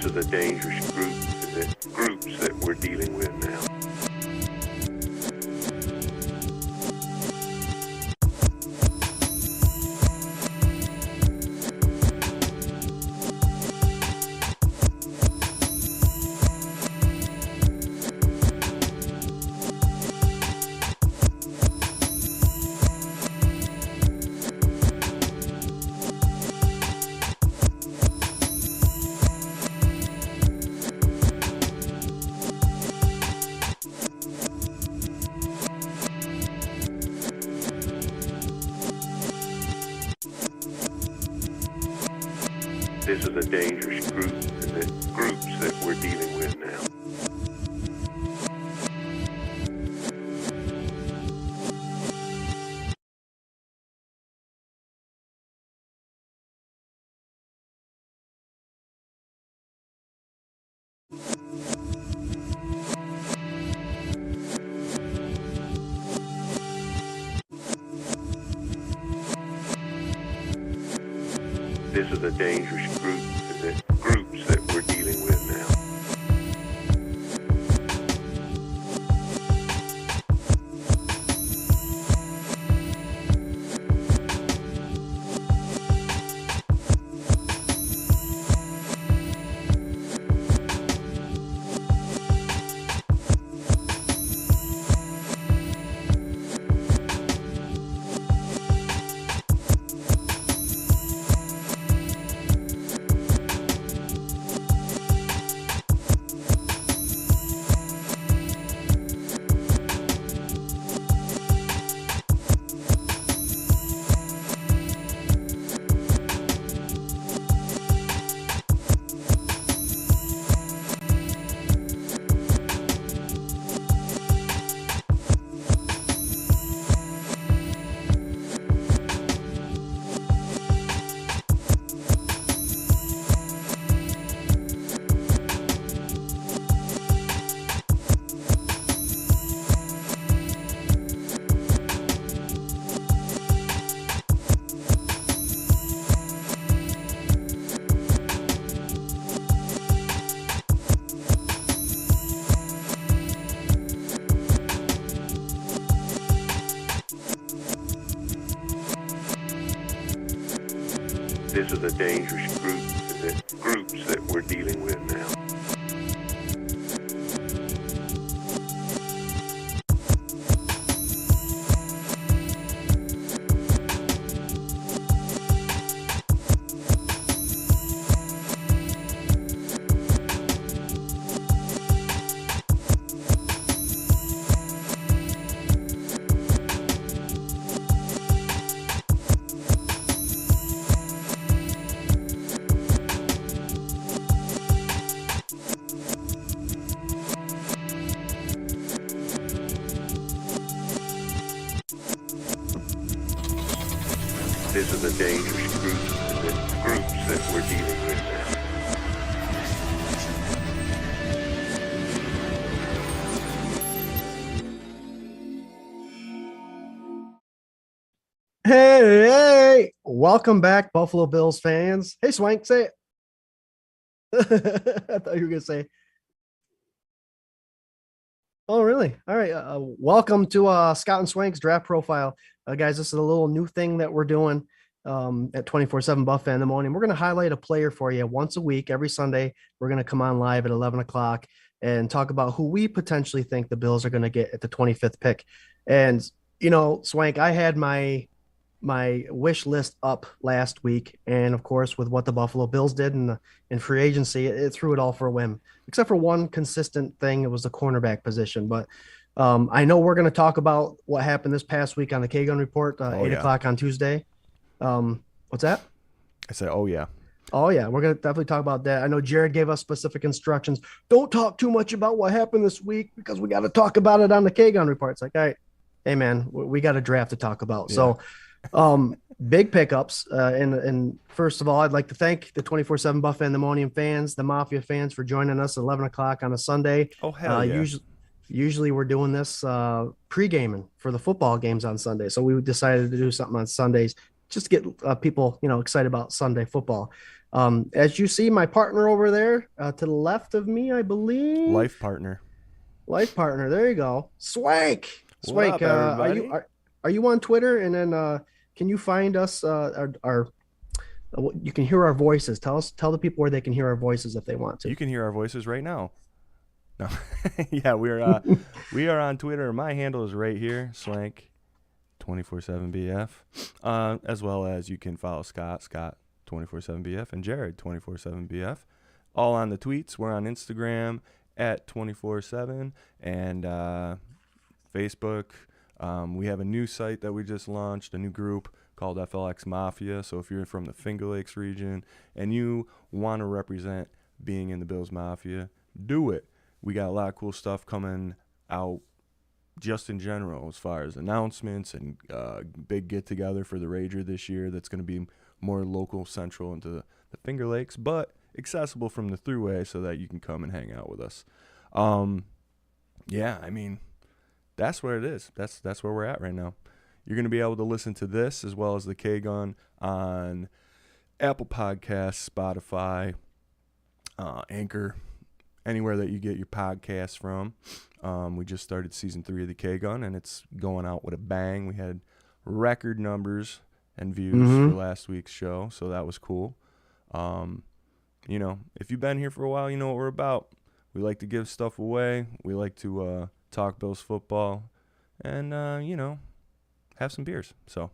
This is a dangerous groups that we're dealing with now. This is a dangerous groups that we're dealing with now. This is a dangerous groups that we're dealing with now. This is a dangerous groups that we're dealing with now. This is a dangerous groups that we're dealing with now. Hey, welcome back, Buffalo Bills fans. Hey, Swank, say it. I thought you were going to say. Oh, really? All right. Welcome to Scott and Swank's draft profile. Guys, this is a little new thing that we're doing at 24/7 Buff Fandemonium. We're going to highlight a player for you once a week, every Sunday. We're going to come on live at 11 o'clock and talk about who we potentially think the Bills are going to get at the 25th pick. And, you know, Swank, I had my wish list up last week, and of course with what the Buffalo Bills did in free agency, it threw it all for a whim, except for one consistent thing. It was the cornerback position. But I know we're going to talk about what happened this past week on the K-Gun Report, 8 o'clock on Tuesday. What's that? I said, oh yeah, we're going to definitely talk about that. I know Jared gave us specific instructions. Don't talk too much about what happened this week because we got to talk about it on the K-Gun Report. It's like, all right, hey man, we got a draft to talk about. Yeah. So big pickups. And first of all, I'd like to thank the 24/7 Buff Fandemonium fans, the Mafia fans, for joining us at 11 o'clock on a Sunday. Oh, hell yeah. Usually we're doing this pre-gaming for the football games on Sunday. So we decided to do something on Sundays just get people, excited about Sunday football. As you see, my partner over there to the left of me, I believe. Life partner. There you go. Swank. What up, everybody? Are you on Twitter? And then can you find us? You can hear our voices. Tell the people where they can hear our voices if they want to. You can hear our voices right now. No, yeah, we are on Twitter. My handle is right here, Swank 247BF. As well as you can follow Scott 247BF, and Jared 247BF. All on the tweets. We're on Instagram at 247 and Facebook. We have a new site that we just launched, a new group called FLX Mafia. So if you're from the Finger Lakes region and you want to represent being in the Bills Mafia, do it. We got a lot of cool stuff coming out just in general as far as announcements and big get-together for the Rager this year that's going to be more local, central into the Finger Lakes, but accessible from the Thruway so that you can come and hang out with us. Yeah, I mean, that's where it is. That's where we're at right now. You're going to be able to listen to this as well as the K-Gun on Apple Podcasts, Spotify, Anchor, anywhere that you get your podcasts from. We just started season 3 of the K-Gun, and it's going out with a bang. We had record numbers and views for last week's show, so that was cool. If you've been here for a while, you know what we're about. We like to give stuff away. We like to talk Bills football and, have some beers. So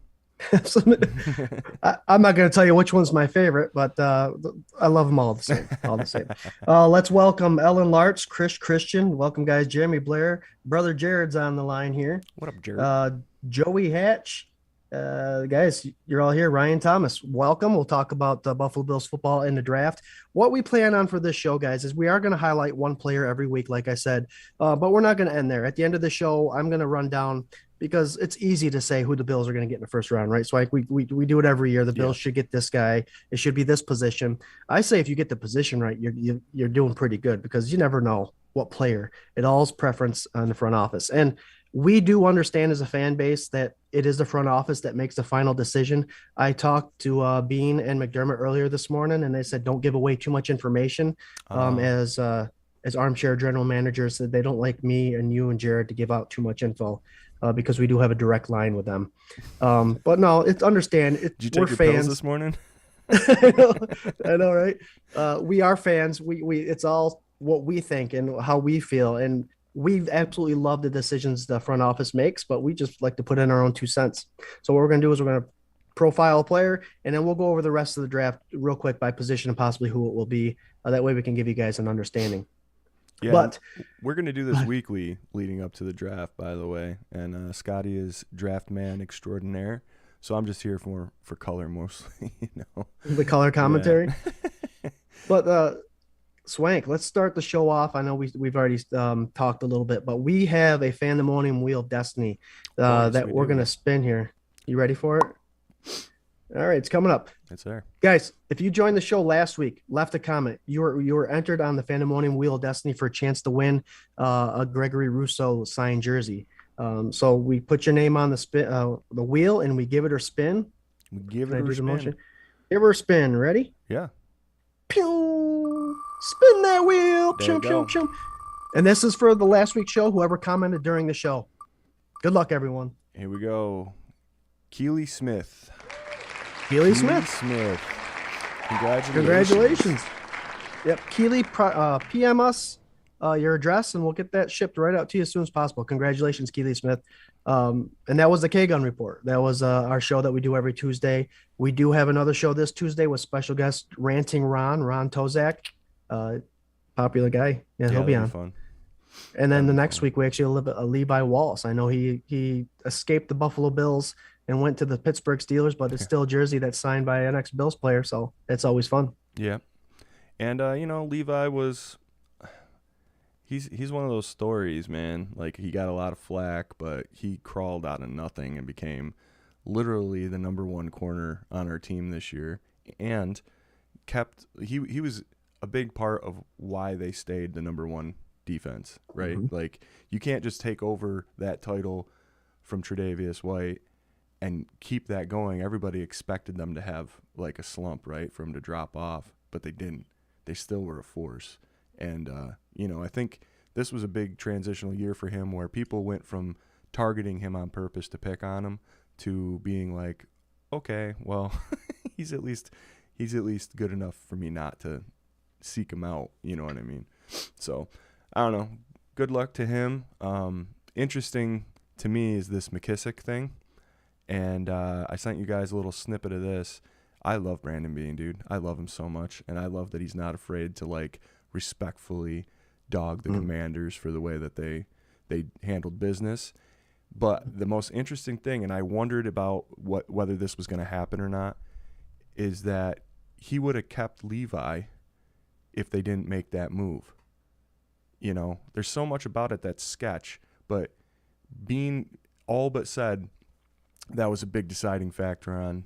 I'm not going to tell you which one's my favorite, but I love them all the same. Let's welcome Ellen Lartz, Christian. Welcome, guys. Jeremy Blair. Brother Jared's on the line here. What up, Jared? Joey Hatch. Guys, you're all here. Ryan Thomas, welcome. We'll talk about Buffalo Bills football in the draft. What we plan on for this show, guys, is we are going to highlight one player every week, like I said, but we're not going to end there. At the end of the show, I'm going to run down, because it's easy to say who the Bills are going to get in the first round, right? So like we do it every year. The Bills should get this guy. It should be this position. I say if you get the position right, you're doing pretty good, because you never know what player. It all's preference on the front office. And we do understand as a fan base that it is the front office that makes the final decision. I talked to Bean and McDermott earlier this morning, and they said don't give away too much information. As ArmChair general managers said, they don't like me and you and Jared to give out too much info. Because we do have a direct line with them. But no, it's understand. Did you take your fans pills this morning? I know, right? We are fans. We it's all what we think and how we feel. And we absolutely love the decisions the front office makes, but we just like to put in our own 2 cents. So what we're going to do is we're going to profile a player, and then we'll go over the rest of the draft real quick by position and possibly who it will be. That way we can give you guys an understanding. Yeah, but we're going to do this weekly leading up to the draft, by the way. And Scotty is draft man extraordinaire. So I'm just here for color mostly, The color commentary. Yeah. But Swank, let's start the show off. I know we've already talked a little bit, but we have a Fandemonium Wheel of Destiny that we're going to spin here. You ready for it? All right, it's coming up. It's there. Guys, if you joined the show last week, left a comment, you were entered on the Fandemonium Wheel of Destiny for a chance to win a Gregory Rousseau signed jersey. So we put your name on the wheel, and we give it a spin. We give it a spin. Give her a spin. Ready? Yeah. Pew! Spin that wheel. Chum, chum, chum. And this is for the last week's show, whoever commented during the show. Good luck, everyone. Here we go. Keely Smith. Keely Smith. Congratulations. Yep. Keely, PM us your address, and we'll get that shipped right out to you as soon as possible. Congratulations, Keely Smith. And that was the K-Gun Report. That was our show that we do every Tuesday. We do have another show this Tuesday with special guest Ranting Ron Tozak. Popular guy. Yeah, he'll be on. Fun. And then the next week we actually have a Levi Wallace. I know he escaped the Buffalo Bills and went to the Pittsburgh Steelers, but it's still a jersey that's signed by an ex-Bills player, so it's always fun. Yeah. And, Levi was – he's one of those stories, man. Like, he got a lot of flack, but he crawled out of nothing and became literally the number 1 corner on our team this year, and he was a big part of why they stayed the number 1 defense, right? Mm-hmm. Like, you can't just take over that title from Tre'Davious White and keep that going. Everybody expected them to have like a slump, right, for him to drop off, but they didn't. They still were a force. And, I think this was a big transitional year for him where people went from targeting him on purpose to pick on him to being like, okay, well, he's at least good enough for me not to seek him out. You know what I mean? So I don't know. Good luck to him. Interesting to me is this McKissick thing. And I sent you guys a little snippet of this. I love Brandon Beane, dude. I love him so much. And I love that he's not afraid to like respectfully dog the Commanders for the way that they handled business. But the most interesting thing, and I wondered about whether this was going to happen or not, is that he would have kept Levi if they didn't make that move. There's so much about it that's sketch, but Beane all but said that was a big deciding factor on,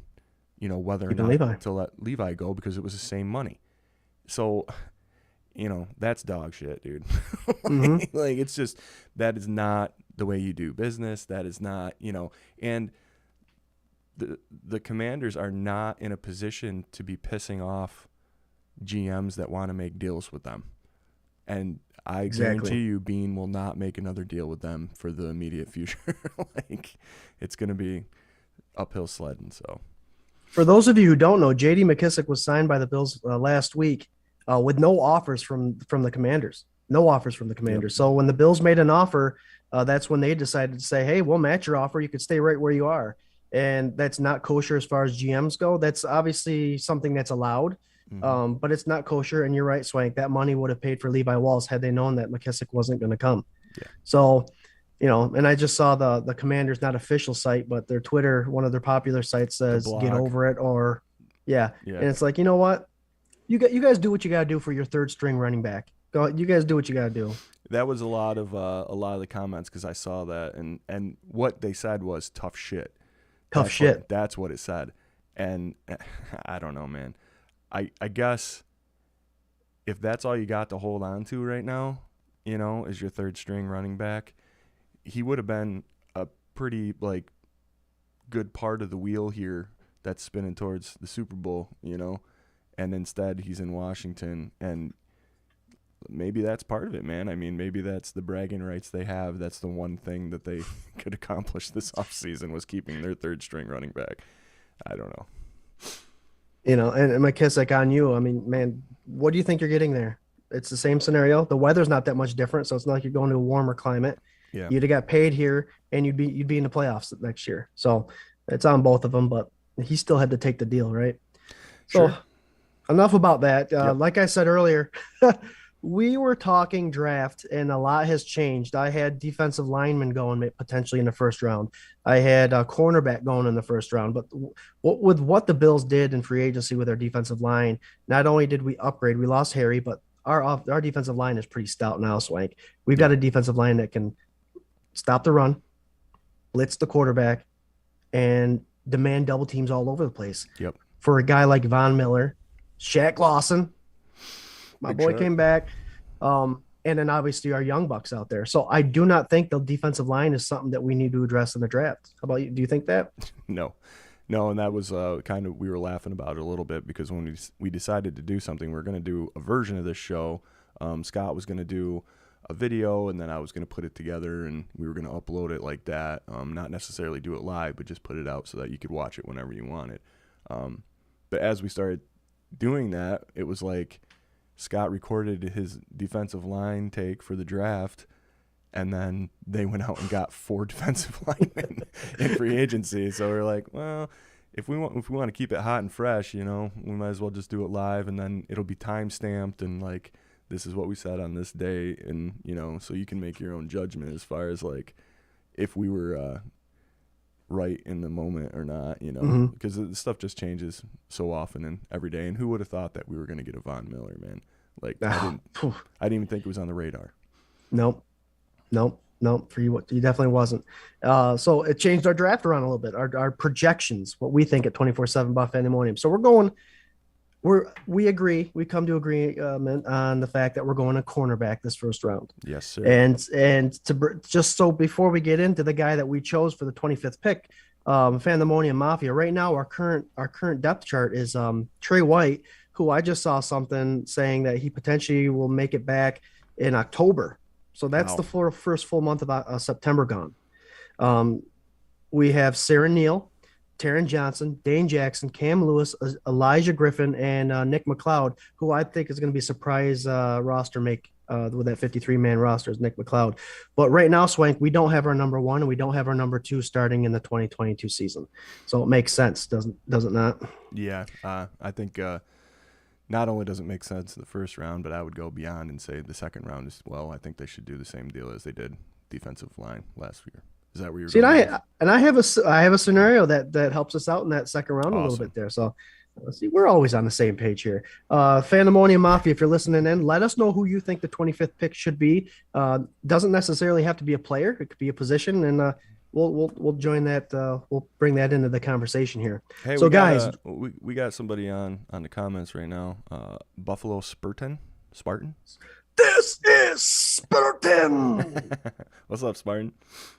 whether or not to let Levi go because it was the same money. So, that's dog shit, dude. Like, it's just, that is not the way you do business. That is not, and the Commanders are not in a position to be pissing off GMs that want to make deals with them. And I guarantee you Beane will not make another deal with them for the immediate future. Like, it's going to be uphill sledding. So for those of you who don't know, J.D. McKissick was signed by the Bills last week with no offers from the Commanders. No offers from the Commanders. Yep. So when the Bills made an offer, that's when they decided to say, hey, we'll match your offer. You could stay right where you are. And that's not kosher as far as GMs go. That's obviously something that's allowed, but it's not kosher. And you're right, Swank. That money would have paid for Levi Wallace had they known that McKissick wasn't going to come. Yeah. So, and I just saw the Commanders, not official site, but their Twitter, one of their popular sites says, get over it, or yeah. And it's like, you know what? You guys do what you got to do for your third string running back. Go, you guys do what you got to do. That was a lot of the comments because I saw that, and what they said was tough shit. That's what it said. And I don't know, man. I guess if that's all you got to hold on to right now, is your third string running back, he would have been a pretty good part of the wheel here that's spinning towards the Super Bowl, and instead he's in Washington, and maybe that's part of it, man. I mean, maybe that's the bragging rights they have. That's the one thing that they could accomplish this offseason was keeping their third string running back. I don't know. And McKissick on you. I mean, man, what do you think you're getting there? It's the same scenario. The weather's not that much different, so it's not like you're going to a warmer climate. Yeah. You'd have got paid here, and you'd be in the playoffs next year. So it's on both of them, but he still had to take the deal, right? So sure. Enough about that. Yep. Like I said earlier, we were talking draft, and a lot has changed. I had defensive linemen going potentially in the first round. I had a cornerback going in the first round. But with what the Bills did in free agency with our defensive line, not only did we upgrade, we lost Harry, but our defensive line is pretty stout now, Swank. We've got a defensive line that can stop the run, blitz the quarterback, and demand double teams all over the place. Yep. For a guy like Von Miller, Shaq Lawson, my boy came back, and then obviously our young bucks out there. So I do not think the defensive line is something that we need to address in the draft. How about you? Do you think that? No, and that was kind of, we were laughing about it a little bit because when we decided to do something, we were going to do a version of this show. Scott was going to do a video, and then I was going to put it together, and we were going to upload it like that. Not necessarily do it live, but just put it out so that you could watch it whenever you wanted. But as we started doing that, it was like Scott recorded his defensive line take for the draft, and then they went out and got 4 defensive linemen in free agency. So we're like, well, if we want to keep it hot and fresh, we might as well just do it live, and then it'll be time stamped, and this is what we said on this day, and so you can make your own judgment as far as if we were right in the moment or not, because the stuff just changes so often and every day. And who would have thought that we were going to get a Von Miller, man? I didn't even think it was on the radar. Nope. For you, he definitely wasn't. So it changed our draft around a little bit, our projections, what we think at 24/7 Buff Fandemonium. So we agree. We come to agreement on the fact that we're going to cornerback this first round. Yes, sir. And to just so before we get into the guy that we chose for the 25th pick, Fandemonium Mafia. Right now, our current depth chart is Trey White, who I just saw something saying that he potentially will make it back in October. So that's the Wow. first full month of September gone. Um, we have Sarah Neal, Taron Johnson, Dane Jackson, Cam Lewis, Elijah Griffin, and Nick McLeod, who I think is going to be a surprise roster make with that 53-man roster is Nick McLeod. But right now, Swank, we don't have our number one and we don't have our number two starting in the 2022 season. So it makes sense, does it not? Yeah, I think not only does it make sense in the first round, but I would go beyond and say the second round as well. I think they should do the same deal as they did defensive line last year. Is that where you're See, and going? I have a scenario that helps us out in that second round a little Awesome. bit there. So let's see, we're always on the same page here. Fandemonium Mafia, if you're listening in, let us know who you think the 25th pick should be. Doesn't necessarily have to be a player; it could be a position, and we'll join that. We'll bring that into the conversation here. Hey, So, guys, we got somebody on the comments right now. Buffalo Spartan. this is Spartan. What's up, Spartan?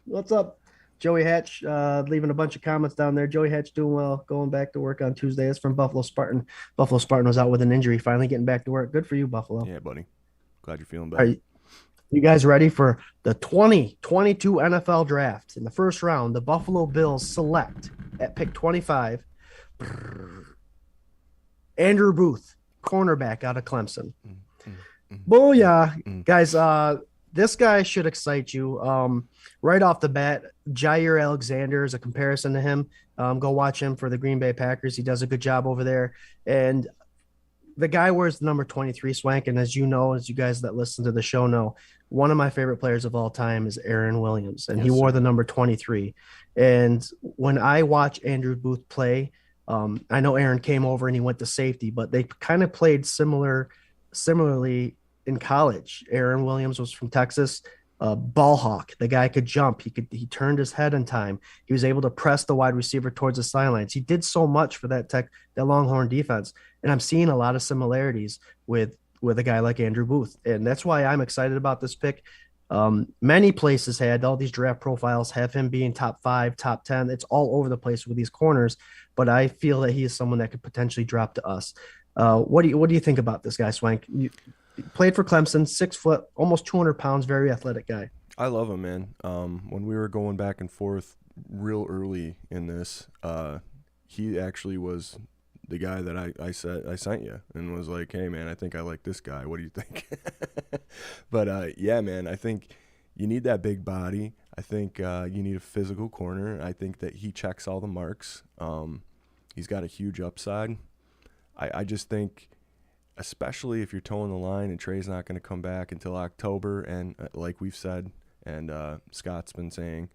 What's up? Joey Hatch leaving a bunch of comments down there. Joey Hatch doing well, going back to work on Tuesday. It's from Buffalo Spartan. Buffalo Spartan was out with an injury, finally getting back to work. Good for you, Buffalo. Yeah, buddy. Glad you're feeling Are better. you guys ready for the 2022 NFL draft? In the first round, the Buffalo Bills select at pick 25 Andrew Booth, cornerback out of Clemson. Mm, mm, mm, Booyah. mm. Guys, this guy should excite you. Right off the bat, Jair Alexander is a comparison to him. Go watch him for the Green Bay Packers. He does a good job over there. And the guy wears the number 23, Swank. And as you know, as you guys that listen to the show know, one of my favorite players of all time is Aaron Williams. And he Yes, wore sir. the number 23. And when I watch Andrew Booth play, I know Aaron came over and he went to safety, but they kind of played similarly in college. Aaron Williams was from Texas, ball hawk. The guy could jump. He turned his head in time. He was able to press the wide receiver towards the sidelines. He did so much for that Longhorn defense. And I'm seeing a lot of similarities with a guy like Andrew Booth. And that's why I'm excited about this pick. Many places had all these draft profiles have him being top 5, top 10. It's all over the place with these corners, but I feel that he is someone that could potentially drop to us. What do you think about this guy, Swank? You played for Clemson, 6 foot, almost 200 pounds, very athletic guy. I love him, man. When we were going back and forth real early in this, he actually was the guy that I sent you and was like, hey, man, I think I like this guy. What do you think? But, yeah, man, I think you need that big body. I think you need a physical corner. I think that he checks all the marks. He's got a huge upside. I just think, especially if you're towing the line and Trey's not going to come back until October, and like we've said, and Scott's been saying,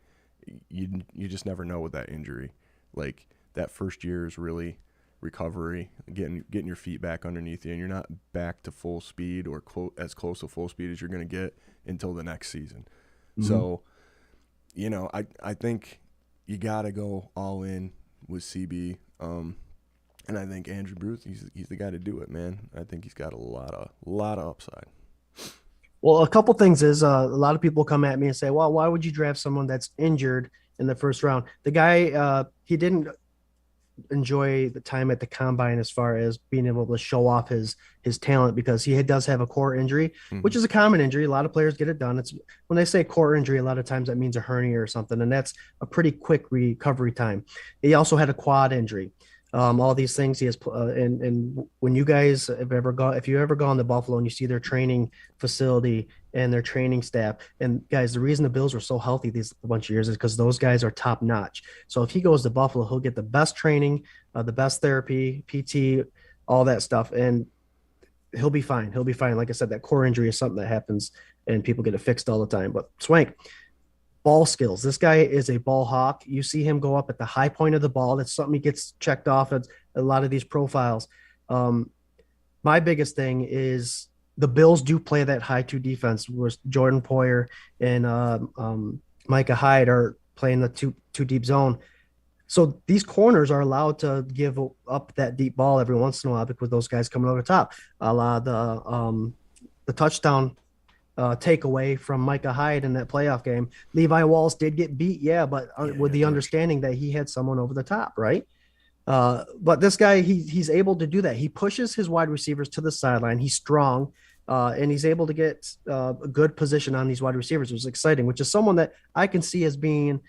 you just never know with that injury. Like, that first year is really recovery, getting your feet back underneath you, and you're not back to full speed or as close to full speed as you're going to get until the next season. Mm-hmm. So, I think you got to go all in with CB. And I think Andrew Booth, he's the guy to do it, man. I think he's got a lot of upside. Well, a couple things is a lot of people come at me and say, well, why would you draft someone that's injured in the first round? The guy, he didn't enjoy the time at the combine as far as being able to show off his talent because he does have a core injury, mm-hmm. which is a common injury. A lot of players get it done. It's when they say core injury, a lot of times that means a hernia or something, and that's a pretty quick recovery time. He also had a quad injury. All these things he has, and when you guys if you ever gone to Buffalo and you see their training facility and their training staff, and guys, the reason the Bills were so healthy these bunch of years is because those guys are top notch. So if he goes to Buffalo, he'll get the best training, the best therapy, PT, all that stuff, and he'll be fine. He'll be fine. Like I said, that core injury is something that happens, and people get it fixed all the time. But Swank. Ball skills. This guy is a ball hawk. You see him go up at the high point of the ball. That's something he gets checked off at a lot of these profiles. My biggest thing is the Bills do play that high 2 defense where Jordan Poyer and Micah Hyde are playing the two deep zone. So these corners are allowed to give up that deep ball every once in a while because those guys coming over the top, a la the touchdown take away from Micah Hyde in that playoff game. Levi Wallace did get beat, yeah, but with the understanding that he had someone over the top, right? But this guy, he's able to do that. He pushes his wide receivers to the sideline. He's strong, and he's able to get a good position on these wide receivers. It was exciting, which is someone that I can see as being.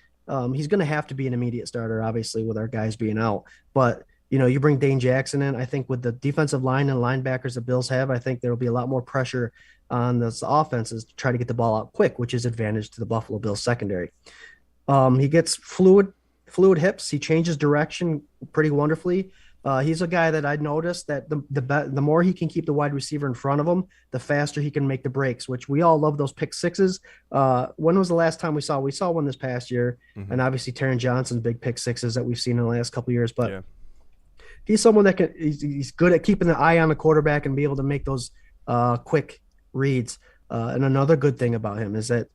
He's going to have to be an immediate starter, obviously, with our guys being out. But you bring Dane Jackson in. I think with the defensive line and linebackers the Bills have, I think there will be a lot more pressure on this offenses to try to get the ball out quick, which is advantage to the Buffalo Bills secondary. He gets fluid hips. He changes direction pretty wonderfully. He's a guy that I noticed that the more he can keep the wide receiver in front of him, the faster he can make the breaks, which we all love those pick sixes. When was the last time we saw? We saw one this past year, and obviously Taron Johnson's big pick sixes that we've seen in the last couple of years. But he's someone that he's good at keeping the eye on the quarterback and be able to make those quick reads. And another good thing about him is that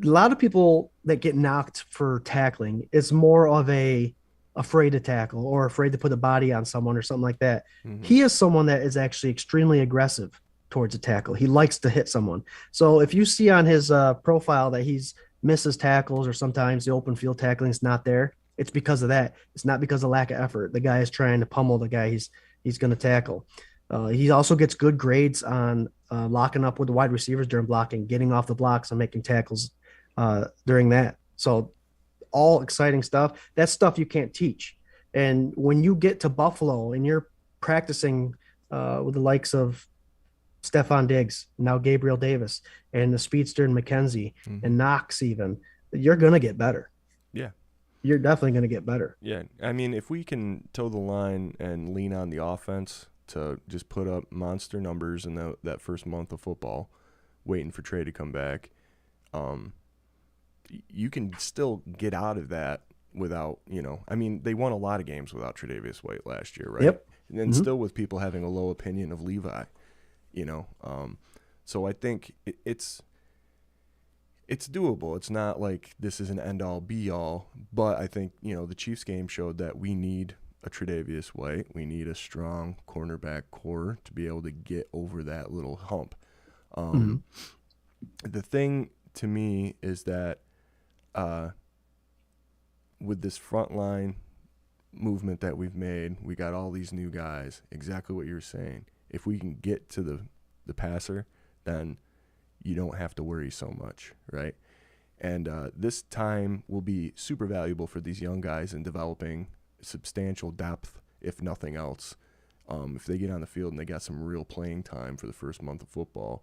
a lot of people that get knocked for tackling, it's more of a afraid to tackle or afraid to put a body on someone or something like that. He is someone that is actually extremely aggressive towards a tackle. He likes to hit someone. So if you see on his profile that he's misses tackles or sometimes the open field tackling is not there, it's because of that. It's not because of lack of effort. The guy is trying to pummel the guy he's going to tackle. He also gets good grades on locking up with the wide receivers during blocking, getting off the blocks and making tackles during that. So all exciting stuff. That's stuff you can't teach. And when you get to Buffalo and you're practicing with the likes of Stephon Diggs, now Gabriel Davis, and the speedster and McKenzie and Knox even, you're going to get better. Yeah. You're definitely going to get better. Yeah. I mean, if we can toe the line and lean on the offense to just put up monster numbers in that first month of football, waiting for Trey to come back, you can still get out of that without, I mean, they won a lot of games without Tre'Davious White last year, right? Yep. And then still with people having a low opinion of Levi, so I think it's doable. It's not like this is an end-all, be-all, but I think, the Chiefs game showed that we need a Tre'Davious White. We need a strong cornerback core to be able to get over that little hump. The thing to me is that with this front line movement that we've made, we got all these new guys, exactly what you were saying. If we can get to the passer, then you don't have to worry so much, right? And this time will be super valuable for these young guys in developing substantial depth, if nothing else. If they get on the field and they got some real playing time for the first month of football,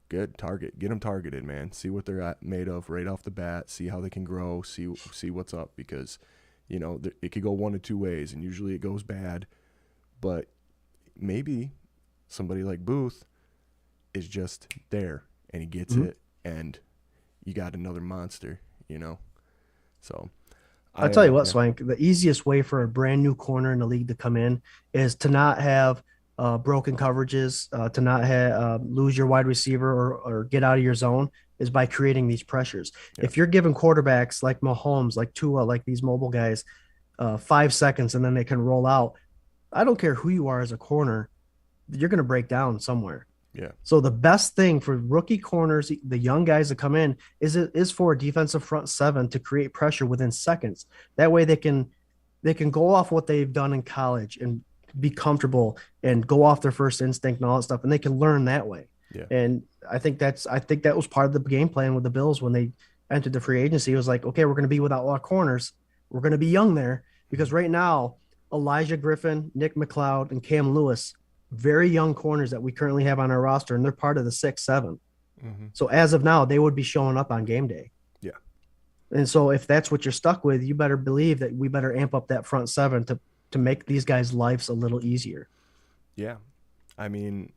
good target. Get them targeted, man. See what they're made of right off the bat. See how they can grow. See what's up, because, it could go one of two ways, and usually it goes bad. But maybe somebody like Booth is just there, and he gets it, and you got another monster, So I'll tell you what, Swank, the easiest way for a brand new corner in the league to come in is to not have broken coverages, to not have lose your wide receiver or get out of your zone, is by creating these pressures. Yeah. If you're giving quarterbacks like Mahomes, like Tua, like these mobile guys, 5 seconds and then they can roll out, I don't care who you are as a corner, you're going to break down somewhere. Yeah. So the best thing for rookie corners, the young guys that come in, is for a defensive front seven to create pressure within seconds. That way they can go off what they've done in college and be comfortable and go off their first instinct and all that stuff, and they can learn that way. Yeah. And I think that was part of the game plan with the Bills when they entered the free agency. It was like, okay, we're going to be without a lot of corners. We're going to be young there, because right now Elijah Griffin, Nick McLeod, and Cam Lewis, very young corners that we currently have on our roster, and they're part of the 6-7. So as of now, they would be showing up on game day. Yeah. And so if that's what you're stuck with, you better believe that we better amp up that front seven to make these guys' lives a little easier. Yeah. I mean,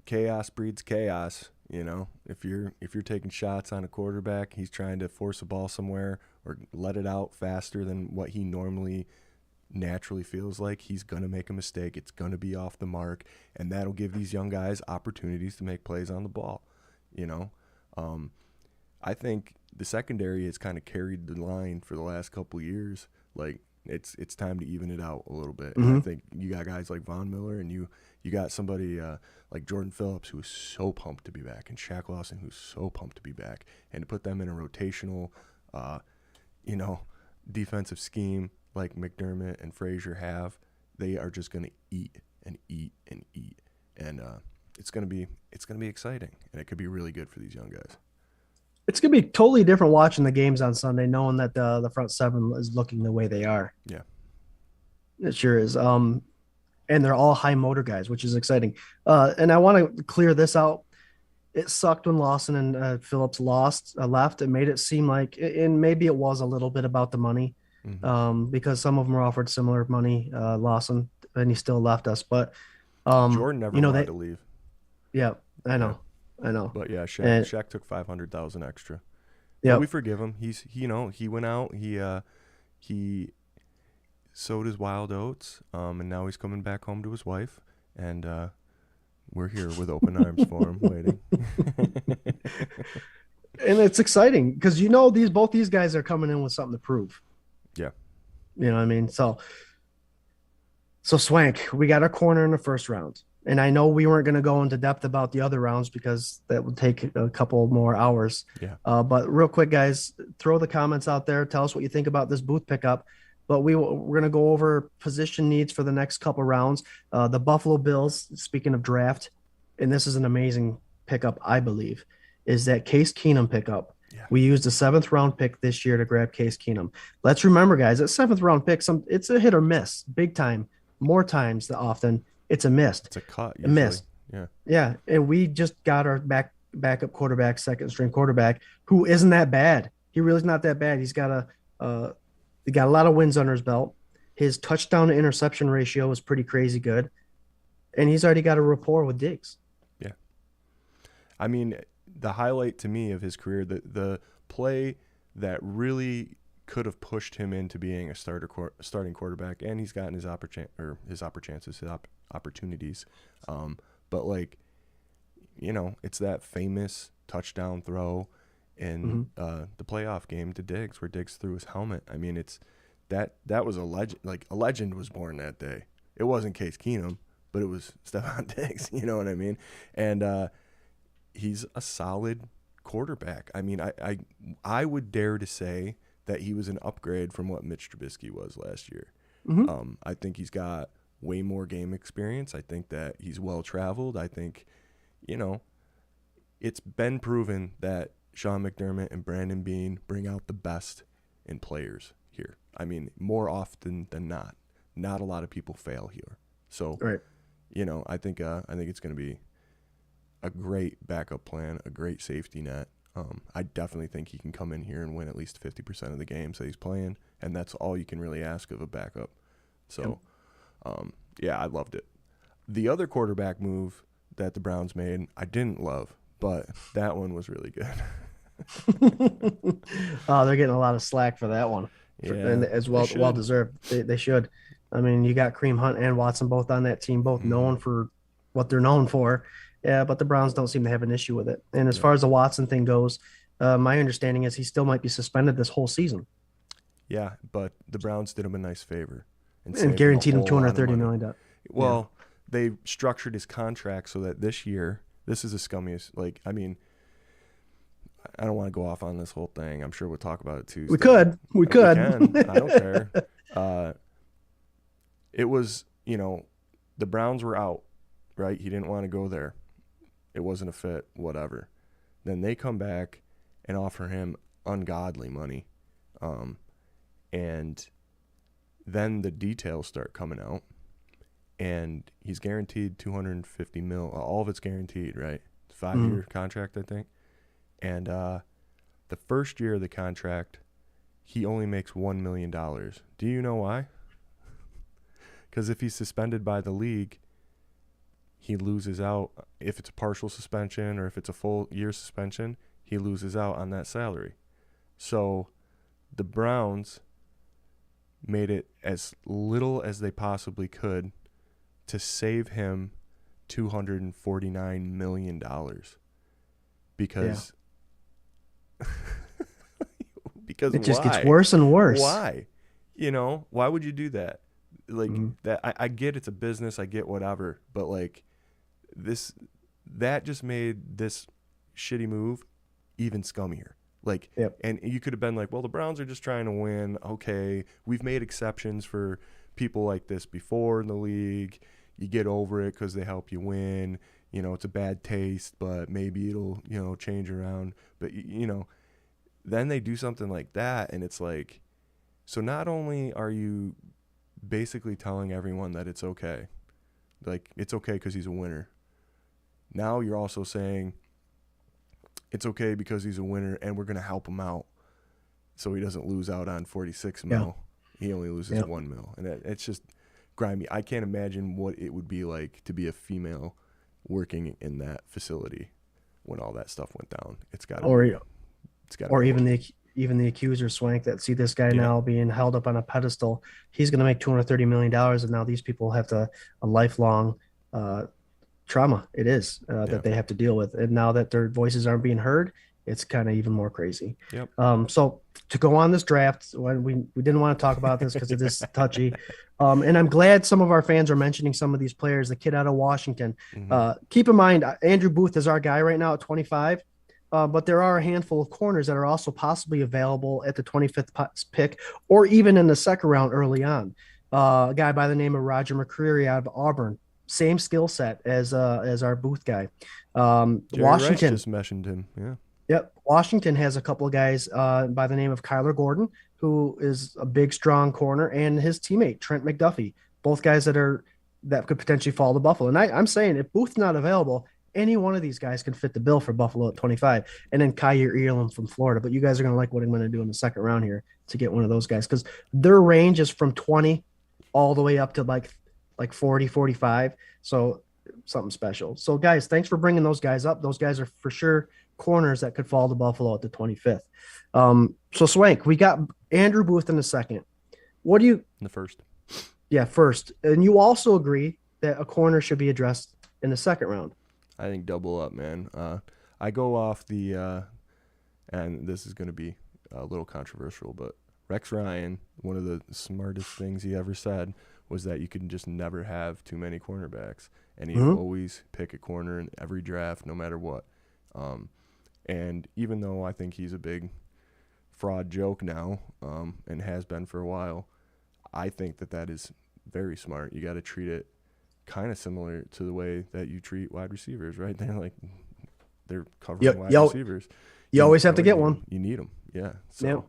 chaos breeds chaos, If you're taking shots on a quarterback, he's trying to force a ball somewhere or let it out faster than what he normally naturally feels like, he's going to make a mistake. It's going to be off the mark, and that'll give these young guys opportunities to make plays on the ball. I think the secondary has kind of carried the line for the last couple of years. Like, It's time to even it out a little bit. Mm-hmm. And I think you got guys like Von Miller, and you got somebody like Jordan Phillips, who is so pumped to be back, and Shaq Lawson, who's so pumped to be back, and to put them in a rotational, defensive scheme like McDermott and Frazier have, they are just going to eat and eat and eat, and it's going to be exciting, and it could be really good for these young guys. It's going to be totally different watching the games on Sunday, knowing that the front seven is looking the way they are. Yeah, it sure is. And they're all high motor guys, which is exciting. And I want to clear this out. It sucked when Lawson and Phillips left. It made it seem like, and maybe it was a little bit about the money, because some of them were offered similar money. Lawson, and he still left us. But Jordan never wanted to leave. Yeah, I know. But yeah, Shaq took $500,000 extra. Yeah, we forgive him. He went out. He sowed his wild oats, and now he's coming back home to his wife, and we're here with open arms for him, waiting. And it's exciting because both these guys are coming in with something to prove. Yeah, you know what I mean. So Swank, we got our corner in the first round. And I know we weren't going to go into depth about the other rounds because that would take a couple more hours. Yeah. But real quick, guys, throw the comments out there. Tell us what you think about this booth pickup. But we're going to go over position needs for the next couple rounds. The Buffalo Bills, speaking of draft, and this is an amazing pickup, I believe, is that Case Keenum pickup. Yeah. We used a 7th round pick this year to grab Case Keenum. Let's remember, guys, that 7th round pick, it's a hit or miss, big time, more times than often. It's a miss. It's a cut. A miss. Yeah. Yeah. And we just got our backup quarterback, second string quarterback, who isn't that bad. He really is not that bad. He's got a lot of wins under his belt. His touchdown to interception ratio is pretty crazy good. And he's already got a rapport with Diggs. Yeah. I mean, the highlight to me of his career, the play that really could have pushed him into being a starting quarterback, and he's gotten his opportunities. But it's that famous touchdown throw in the playoff game to Diggs, where Diggs threw his helmet. I mean, it's that was a legend. Like, a legend was born that day. It wasn't Case Keenum, but it was Stephon Diggs. You know what I mean? And he's a solid quarterback. I mean, I would dare to say that he was an upgrade from what Mitch Trubisky was last year. I think he's got way more game experience. I think that he's well-traveled. I think, it's been proven that Sean McDermott and Brandon Beane bring out the best in players here. I mean, more often than not. Not a lot of people fail here. So, right. I think it's going to be a great backup plan, a great safety net. I definitely think he can come in here and win at least 50% of the games that he's playing, and that's all you can really ask of a backup. So, I loved it. The other quarterback move that the Browns made, I didn't love, but that one was really good. Oh, they're getting a lot of slack for that one, and as well deserved. They should. I mean, you got Kareem Hunt and Watson both on that team, both known for what they're known for. Yeah, but the Browns don't seem to have an issue with it. And as far as the Watson thing goes, my understanding is he still might be suspended this whole season. Yeah, but the Browns did him a nice favor and guaranteed him $230 million. Well, they structured his contract so that this year, this is the scummiest. Like, I mean, I don't want to go off on this whole thing. I'm sure we'll talk about it Tuesday. We could. We can. I don't care. It was, the Browns were out, right? He didn't want to go there. It wasn't a fit, whatever. Then they come back and offer him ungodly money. And then the details start coming out. And he's guaranteed $250 million. All of it's guaranteed, right? It's a 5-year contract, I think. And the first year of the contract, he only makes $1 million. Do you know why? Because if he's suspended by the league, he loses out. If it's a partial suspension or if it's a full year suspension, he loses out on that salary. So the Browns made it as little as they possibly could to save him $249 million. Because it just gets worse and worse. Why? why would you do that? Like that, I get it's a business, I get whatever, but like that just made this shitty move even scummier. Like, and you could have been like, well, the Browns are just trying to win. Okay, we've made exceptions for people like this before in the league. You get over it because they help you win. It's a bad taste, but maybe it'll, change around. But, then they do something like that, and it's like, so not only are you basically telling everyone that it's okay, like, it's okay because he's a winner. Now you're also saying it's okay because he's a winner, and we're going to help him out so he doesn't lose out on 46 mil. He only loses 1 mil. And it's just grimy. I can't imagine what it would be like to be a female working in that facility when all that stuff went down. It's got to even the accuser Swank that see this guy now being held up on a pedestal. He's going to make $230 million, and now these people have a lifelong trauma. It is that they have to deal with, and now that their voices aren't being heard, it's kind of even more crazy. So to go on this draft, we didn't want to talk about this because it is touchy, and I'm glad some of our fans are mentioning some of these players. The kid out of Washington. Keep in mind, Andrew Booth is our guy right now at 25. But there are a handful of corners that are also possibly available at the 25th pick, or even in the second round early on. A guy by the name of Roger McCreary out of Auburn, same skill set as our Booth guy. Washington Rice just mentioned him. Yeah. Yep. Washington has a couple of guys by the name of Kyler Gordon, who is a big, strong corner, and his teammate Trent McDuffie, both guys that could potentially fall to Buffalo. And I'm saying if Booth's not available, any one of these guys can fit the bill for Buffalo at 25, and then Kyer Elam from Florida. But you guys are going to like what I'm going to do in the second round here to get one of those guys, because their range is from 20 all the way up to like 40, 45. So something special. So guys, thanks for bringing those guys up. Those guys are for sure corners that could fall to Buffalo at the 25th. So Swank, we got Andrew Booth in the second. What do you? In the first. Yeah, first. And you also agree that a corner should be addressed in the second round. I think double up, man. I go off the, and this is going to be a little controversial, but Rex Ryan, one of the smartest things he ever said was that you can just never have too many cornerbacks, and he'd always pick a corner in every draft, no matter what. And even though I think he's a big fraud joke now, and has been for a while, I think that is very smart. You got to treat it kind of similar to the way that you treat wide receivers, right? They're covering wide receivers. You always have to get one. You need them. Yeah. So,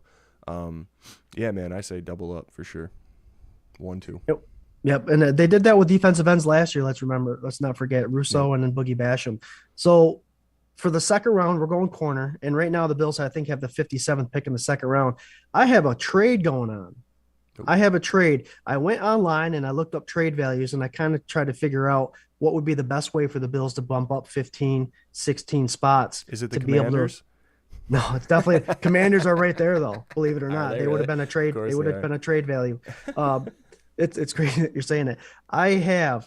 yeah, man, I say double up for sure. 1-2. Yep. And they did that with defensive ends last year. Let's not forget Rousseau and then Boogie Basham. So for the second round, we're going corner. And right now the Bills, I think, have the 57th pick in the second round. I have a trade going on. I went online and I looked up trade values, and I kind of tried to figure out what would be the best way for the Bills to bump up 15, 16 spots. Is it the Commanders? No, it's definitely Commanders are right there though. Believe it or not, they would have been a trade. They would have been a trade value. It's crazy that you're saying it. I have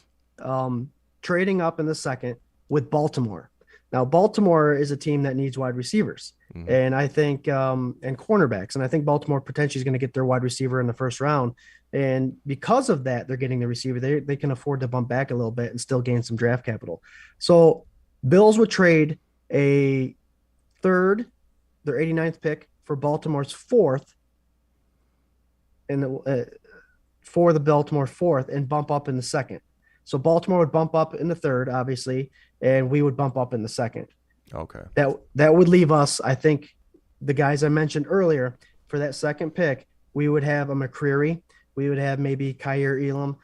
trading up in the second with Baltimore. Now, Baltimore is a team that needs wide receivers, and I think and cornerbacks, and I think Baltimore potentially is going to get their wide receiver in the first round. And because of that, they're getting the receiver. They can afford to bump back a little bit and still gain some draft capital. So Bills would trade a third, their 89th pick, for Baltimore's fourth, and for the Baltimore fourth, and bump up in the second. So Baltimore would bump up in the third, obviously, and we would bump up in the second. Okay. That would leave us, I think, the guys I mentioned earlier, for that second pick, we would have a McCreary. We would have maybe Kyer Elam,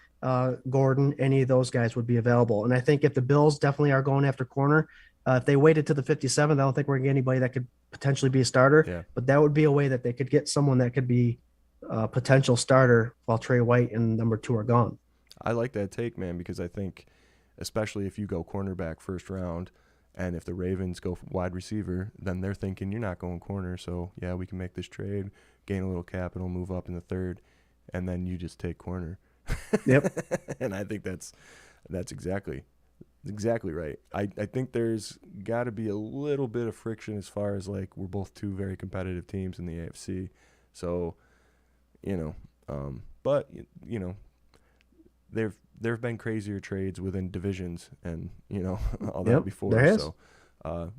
Gordon. Any of those guys would be available. And I think if the Bills definitely are going after corner, if they waited to the 57th, I don't think we're going to get anybody that could potentially be a starter. Yeah. But that would be a way that they could get someone that could be a potential starter while Trey White and number 2 are gone. I like that take, man, because I think, especially if you go cornerback first round, and if the Ravens go wide receiver, then they're thinking you're not going corner. So, yeah, we can make this trade, gain a little capital, move up in the third, and then you just take corner. Yep. And I think that's exactly right. I think there's got to be a little bit of friction as far as, like, we're both two very competitive teams in the AFC. So, But you know, there have been crazier trades within divisions and all that before. There has. So,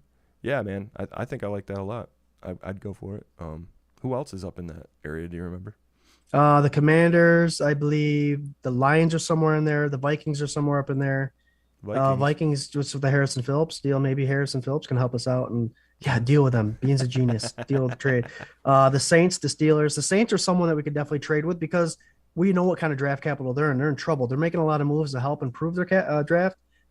yeah, man, I think I like that a lot. I'd go for it. Who else is up in that area? Do you remember? The Commanders, I believe. The Lions are somewhere in there. The Vikings are somewhere up in there. Vikings just with the Harrison Phillips deal. Maybe Harrison Phillips can help us out and deal with them. Being's a genius. Deal with the trade. The Saints, the Steelers. The Saints are someone that we could definitely trade with because we know what kind of draft capital they're in. They're in trouble. They're making a lot of moves to help improve their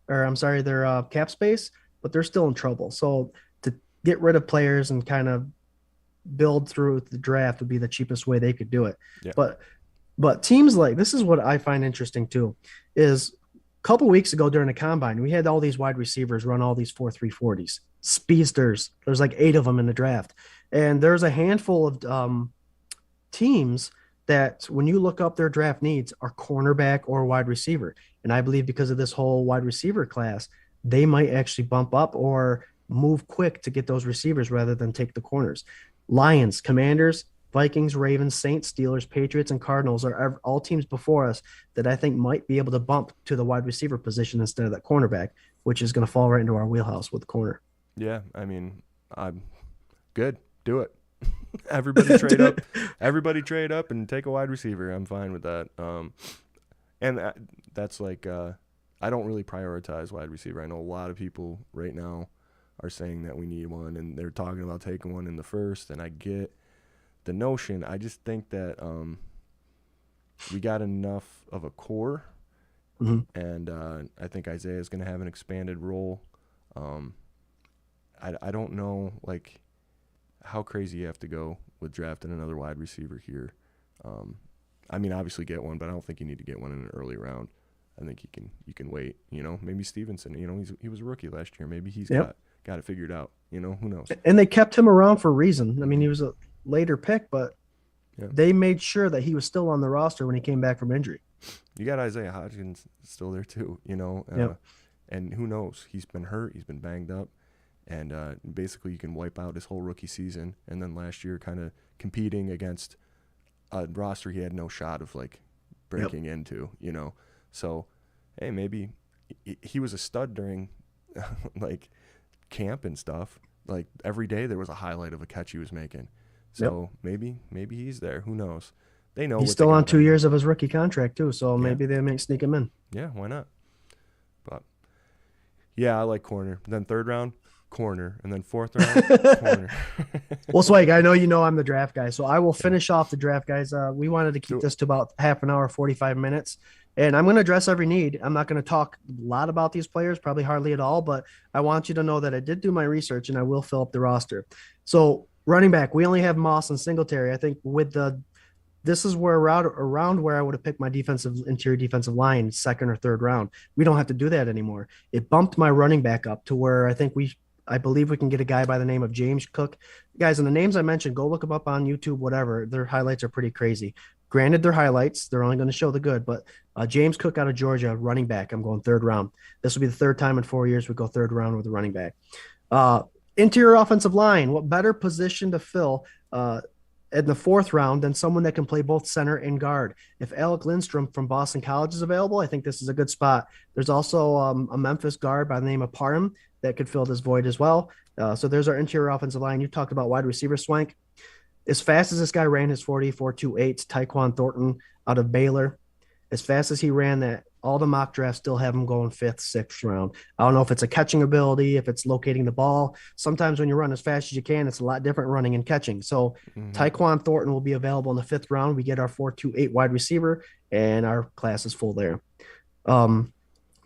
their cap space, but they're still in trouble. So to get rid of players and kind of build through the draft would be the cheapest way they could do it. Yeah. But teams like this is what I find interesting too, is a couple weeks ago during the combine, we had all these wide receivers run all these 4.3 40s, speedsters. There's like 8 of them in the draft. And there's a handful of teams that when you look up their draft needs are cornerback or wide receiver. And I believe because of this whole wide receiver class, they might actually bump up or move quick to get those receivers rather than take the corners. Lions, Commanders, Vikings, Ravens, Saints, Steelers, Patriots, and Cardinals are all teams before us that I think might be able to bump to the wide receiver position instead of that cornerback, which is going to fall right into our wheelhouse with the corner. Yeah, I mean, I'm good. Do it. Everybody trade up. Everybody trade up and take a wide receiver. I'm fine with that. And that's like I don't really prioritize wide receiver. I know a lot of people right now are saying that we need one, and they're talking about taking one in the first, and I get the notion. I just think that we got enough of a core, and I think Isaiah is going to have an expanded role. I don't know, like, how crazy you have to go with drafting another wide receiver here. I mean, obviously get one, but I don't think you need to get one in an early round. I think you can wait. Maybe Stevenson. He was a rookie last year. Maybe he's got it figured out. Who knows? And they kept him around for a reason. I mean, he was a later pick, but they made sure that he was still on the roster when he came back from injury. You got Isaiah Hodgins still there too. And who knows? He's been hurt. He's been banged up. And basically you can wipe out his whole rookie season. And then last year kind of competing against a roster he had no shot of, like, breaking into, So, hey, maybe he was a stud during, like, camp and stuff. Like, every day there was a highlight of a catch he was making. So maybe he's there. Who knows? They know. He's still on 2 years of his rookie contract, too. So maybe they may sneak him in. Yeah, why not? But, yeah, I like corner. Then third round, corner, and then fourth round, corner. Well, Swank, I know I'm the draft guy, so I will finish off the draft, guys. We wanted to keep this to about half an hour, 45 minutes, and I'm going to address every need. I'm not going to talk a lot about these players, probably hardly at all, but I want you to know that I did do my research, and I will fill up the roster. So running back, we only have Moss and Singletary. I think this is where around where I would have picked my interior defensive line, second or third round. We don't have to do that anymore. It bumped my running back up to where I believe we can get a guy by the name of James Cook. Guys, and the names I mentioned, go look them up on YouTube, whatever. Their highlights are pretty crazy. Granted, they're highlights. They're only going to show the good, but James Cook out of Georgia, running back, I'm going third round. This will be the third time in 4 years we go third round with a running back. Interior offensive line, what better position to fill in the fourth round than someone that can play both center and guard? If Alec Lindstrom from Boston College is available, I think this is a good spot. There's also a Memphis guard by the name of Parham that could fill this void as well. So there's our interior offensive line. You talked about wide receiver, Swank. As fast as this guy ran his 4.28, Tyquan Thornton out of Baylor, as fast as he ran that, all the mock drafts still have him going fifth, sixth round. I don't know if it's a catching ability, if it's locating the ball. Sometimes when you run as fast as you can, it's a lot different running and catching. So Tyquan Thornton will be available in the fifth round. We get our 4.28 wide receiver, and our class is full there.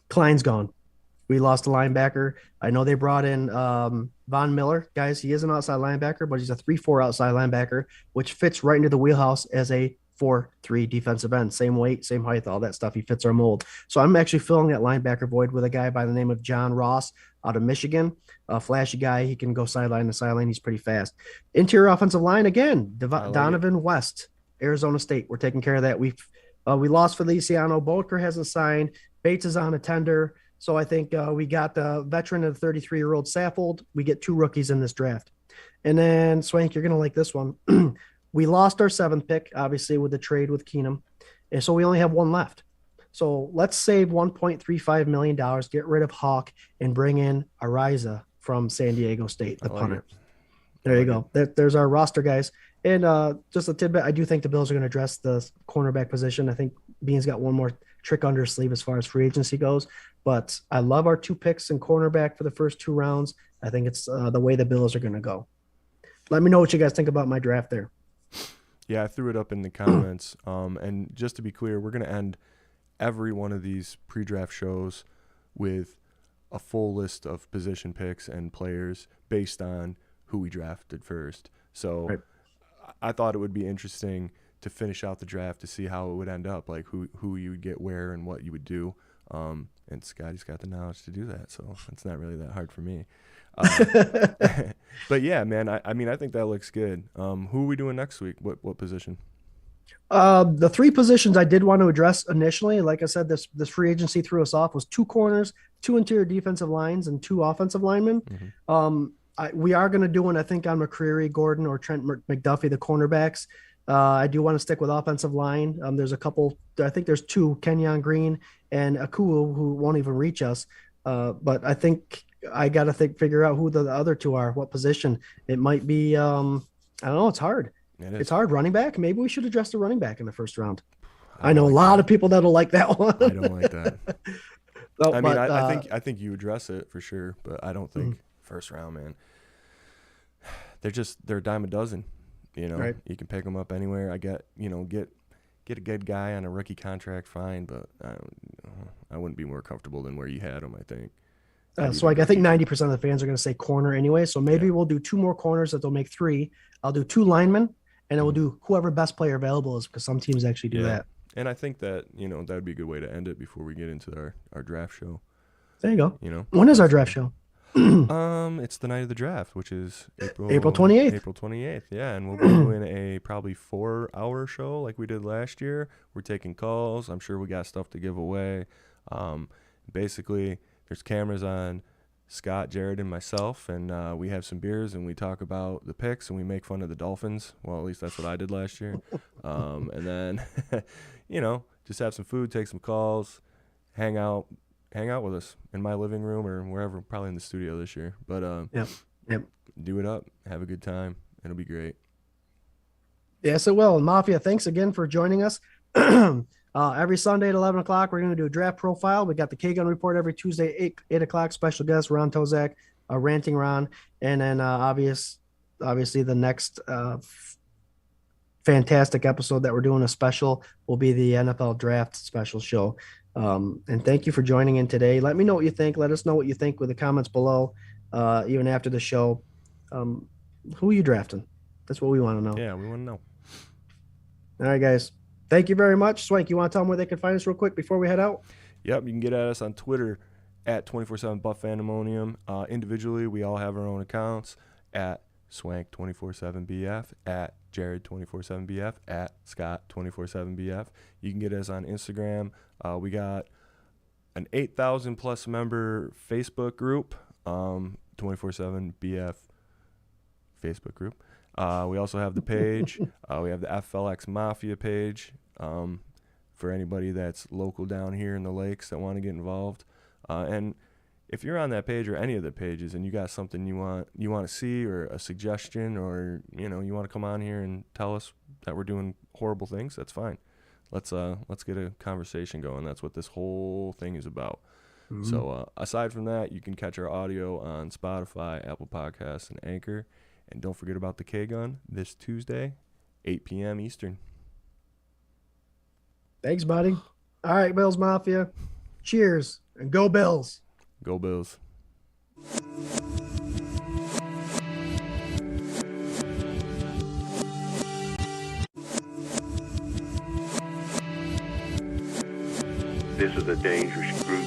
Klein's gone. We lost a linebacker. I know they brought in Von Miller. Guys, he is an outside linebacker, but he's a 3-4 outside linebacker, which fits right into the wheelhouse as a 4-3 defensive end. Same weight, same height, all that stuff. He fits our mold. So I'm actually filling that linebacker void with a guy by the name of John Ross out of Michigan. A flashy guy. He can go sideline to sideline. He's pretty fast. Interior offensive line, again, Donovan West, Arizona State. We're taking care of that. We lost Feliciano. Boker hasn't signed. Bates is on a tender. So I think we got the veteran of the 33-year-old Saffold. We get 2 rookies in this draft. And then, Swank, you're going to like this one. we lost our 7th pick, obviously, with the trade with Keenum. And so we only have one left. So let's save $1.35 million, get rid of Hawk, and bring in Ariza from San Diego State, the punter. There you go. There's our roster, guys. And just a tidbit, I do think the Bills are going to address the cornerback position. I think Bean's got one more trick under his sleeve as far as free agency goes. But I love our 2 picks in cornerback for the first 2 rounds. I think it's the way the Bills are going to go. Let me know what you guys think about my draft there. Yeah, I threw it up in the comments. And just to be clear, we're going to end every one of these pre-draft shows with a full list of position picks and players based on who we drafted first. So right. I thought it would be interesting to finish out the draft to see how it would end up, like who you would get where and what you would do. And Scotty's got the knowledge to do that, so it's not really that hard for me. But yeah, man, I mean, I think that looks good. Who are we doing next week? What position? The 3 positions I did want to address initially, like I said, this free agency threw us off, was 2 corners, 2 interior defensive lines, and 2 offensive linemen. Mm-hmm. We are going to do one, I think, on McCreary, Gordon, or Trent McDuffie, the cornerbacks. I do want to stick with offensive line. There's a couple, I think there's 2, Kenyon Green and Akua, who won't even reach us. But I think I got to figure out who the other 2 are, what position. It might be, I don't know, it's hard. It's hard. Running back. Maybe we should address the running back in the first round. I know a lot of people that'll like that one. I don't like that. No, I mean, I think you address it for sure, but I don't think first round, man. They're a dime a dozen. You know, right. You can pick them up anywhere. I get a good guy on a rookie contract, fine, but I wouldn't be more comfortable than where you had him, I think. So I think 90% of the fans are going to say corner anyway. So maybe we'll do 2 more corners that they'll make 3. I'll do 2 linemen, and then we'll do whoever best player available is, because some teams actually do that. And I think that, that would be a good way to end it before we get into our draft show. There you go. When is our draft show? It's the night of the draft, which is April 28th. April 28th, yeah, and we'll be doing a probably 4-hour show like we did last year. We're taking calls. I'm sure we got stuff to give away. Basically, there's cameras on Scott, Jared, and myself, and we have some beers, and we talk about the picks, and we make fun of the Dolphins. Well, at least that's what I did last year. And then, just have some food, take some calls, hang out with us in my living room or wherever, probably in the studio this year. But do it up, have a good time. It'll be great. Yes, it will. And Mafia, thanks again for joining us. Every Sunday at 11 o'clock, we're going to do a draft profile. We got the K-Gun Report every Tuesday, 8 o'clock. Special guest, Ron Tozak, Ranting Ron. And then obviously the next fantastic episode that we're doing a special will be the NFL Draft special show. And thank you for joining in today. Let me know what you think. Let us know what you think with the comments below, even after the show. Who are you drafting? That's what we want to know. Yeah, we want to know. All right, guys. Thank you very much. Swank, you want to tell them where they can find us real quick before we head out? Yep, you can get at us on Twitter at 247 Fandemonium. Individually, we all have our own accounts at Swank247BF, at Jared247BF, at Scott247BF. You can get us on Instagram. We got an 8,000 plus member Facebook group, 247BF Facebook group. We also have the page. We have the FLX Mafia page for anybody that's local down here in the lakes that want to get involved. And if you're on that page or any of the pages and you got something you want to see or a suggestion or you want to come on here and tell us that we're doing horrible things, that's fine. Let's get a conversation going. That's what this whole thing is about. Mm-hmm. So aside from that, you can catch our audio on Spotify, Apple Podcasts, and Anchor. And don't forget about the K-Gun this Tuesday, 8 p.m. Eastern. Thanks, buddy. All right, Bills Mafia. Cheers, and go Bills. Go Bills. This is a dangerous group.